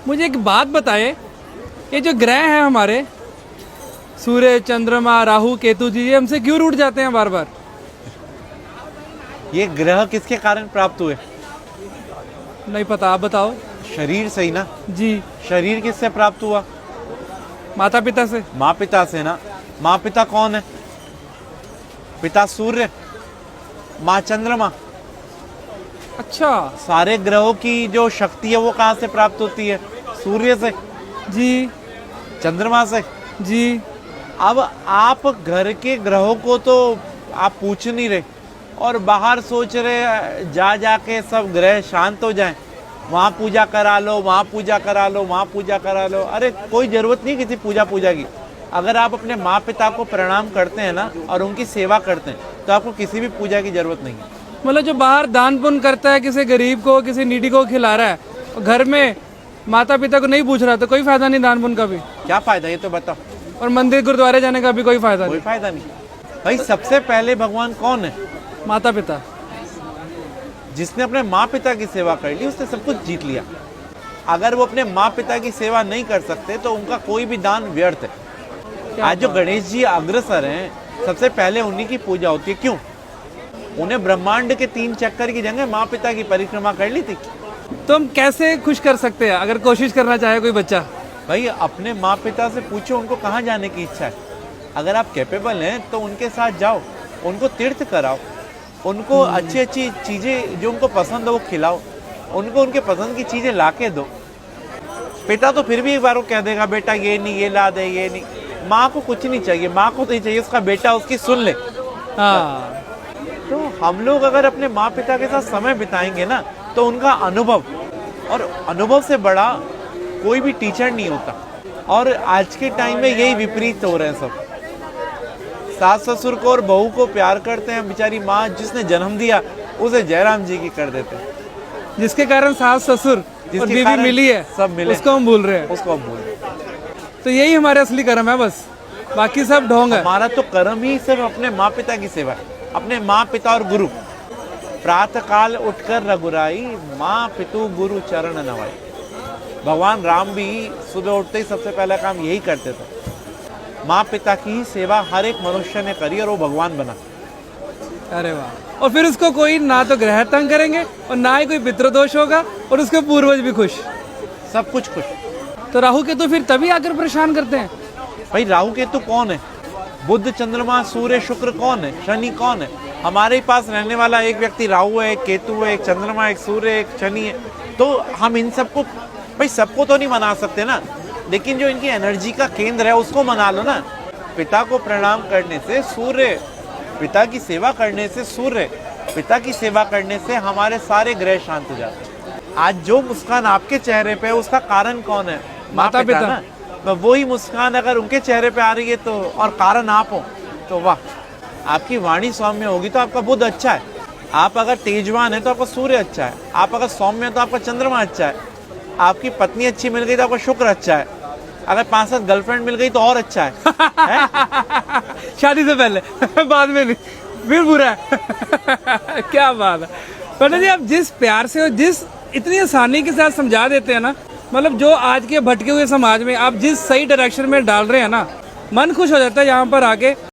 मुझे एक बात बताएं, ये जो ग्रह हैं हमारे सूर्य, चंद्रमा, राहु, केतु जी, ये हमसे क्यों रूठ जाते हैं बार बार? ये ग्रह किसके कारण प्राप्त हुए? नहीं पता, आप बताओ। शरीर से ही ना। जी। शरीर किससे प्राप्त हुआ? माता पिता से। माँ पिता से ना। माँ पिता कौन है? पिता सूर्य, माँ चंद्रमा। अच्छा। सारे ग्रहों की जो शक्ति है वो कहाँ से प्राप्त होती है? सूर्य से, जी। चंद्रमा से। जी। अब आप घर के ग्रहों को तो आप पूछ नहीं रहे और बाहर सोच रहे जा जाके सब ग्रह शांत हो जाएं, वहाँ पूजा करा लो, वहाँ पूजा करा लो, वहाँ पूजा करा लो। अरे कोई जरूरत नहीं किसी पूजा की। अगर आप अपने माँ पिता को प्रणाम करते हैं ना और उनकी सेवा करते हैं तो आपको किसी भी पूजा की जरूरत नहीं है। मतलब जो बाहर दान पुण्य करता है, किसी गरीब को, किसी नीडी को खिला रहा है, और घर में माता पिता को नहीं पूछ रहा, तो कोई फायदा नहीं दान पुण्य का भी। क्या फायदा ये तो बताओ। और मंदिर गुरुद्वारे जाने का भी कोई फायदा कोई नहीं। फायदा नहीं। भाई सबसे पहले भगवान कौन है? माता पिता। जिसने अपने माँ पिता की सेवा कर ली उसने सब कुछ जीत लिया। अगर वो अपने माँ पिता की सेवा नहीं कर सकते तो उनका कोई भी दान व्यर्थ है। आज जो गणेश जी अग्रसर हैं, सबसे पहले उन्हीं की पूजा होती है। क्यों? उन्हें ब्रह्मांड के 3 चक्कर की जगह माँ पिता की परिक्रमा कर ली थी। तो हम कैसे खुश कर सकते हैं अगर कोशिश करना चाहे कोई बच्चा? भाई अपने माँ पिता से पूछो उनको कहाँ जाने की इच्छा है। अगर आप कैपेबल हैं तो उनके साथ जाओ, उनको तीर्थ कराओ, उनको अच्छी अच्छी चीज़ें जो उनको पसंद हो वो खिलाओ, उनको उनके पसंद की चीज़ें ला के दो। पिता तो फिर भी एक बार वो कह देगा बेटा ये नहीं, ये ला दे, ये नहीं। माँ को कुछ नहीं चाहिए, माँ को तो ये चाहिए उसका बेटा उसकी सुन ले। हाँ। तो हम लोग अगर अपने माँ पिता के साथ समय बिताएंगे ना तो उनका अनुभव, और अनुभव से बड़ा कोई भी टीचर नहीं होता। और आज के टाइम में यही विपरीत हो रहे हैं सब। सास ससुर को और बहू को प्यार करते हैं, बेचारी माँ जिसने जन्म दिया उसे जयराम जी की कर देते हैं। जिसके कारण सास ससुर और बीवी मिली है, सब मिले, उसको हम भूल रहे हैं। उसको हम भूल रहे हैं। तो यही हमारे असली कर्म है, बस बाकी सब ढोंग है। हमारा तो कर्म ही सिर्फ अपने माँ पिता की सेवा है, अपने माँ पिता और गुरु। प्रातः काल उठकर रघुराई, माँ पितु गुरु चरण नवाई। भगवान राम भी सुबह उठते ही सबसे पहला काम यही करते थे। माँ पिता की ही सेवा हर एक मनुष्य ने करी और वो भगवान बना। अरे वाह। और फिर उसको कोई ना तो ग्रह तंग करेंगे और ना ही कोई पितृदोष होगा, और उसके पूर्वज भी खुश, सब कुछ खुश। तो राहु केतु फिर तभी आकर परेशान करते हैं। भाई राहु केतु कौन है? बुध, चंद्रमा, सूर्य, शुक्र कौन है? शनि कौन है? हमारे ही पास रहने वाला एक व्यक्ति राहु है, एक केतु है, एक चंद्रमा, एक सूर्य, एक शनि है। तो हम इन सबको, भाई सबको तो नहीं मना सकते ना, लेकिन जो इनकी एनर्जी का केंद्र है उसको मना लो ना। पिता को प्रणाम करने से सूर्य, पिता की सेवा करने से सूर्य, पिता की सेवा करने से हमारे सारे ग्रह शांत हो जाते हैं। आज जो मुस्कान आपके चेहरे पे है उसका कारण कौन है? माता पिता ना। तो वही मुस्कान अगर उनके चेहरे पे आ रही है तो, और कारण आप हो, तो वाह। आपकी वाणी सौम्य होगी तो आपका बुध अच्छा है। आप अगर तेजवान है तो आपका सूर्य अच्छा है। आप अगर सौम्य है तो आपका चंद्रमा अच्छा है। आपकी पत्नी अच्छी मिल गई तो आपका शुक्र अच्छा है। अगर 5-7 गर्लफ्रेंड मिल गई तो और अच्छा है, है? शादी से पहले बाद में नहीं, फिर बुरा है। क्या बात है पंडित जी, आप जिस प्यार से और जिस इतनी आसानी के साथ समझा देते हैं ना, मतलब जो आज के भटके हुए समाज में आप जिस सही डायरेक्शन में डाल रहे हैं ना, मन खुश हो जाता है यहाँ पर आके।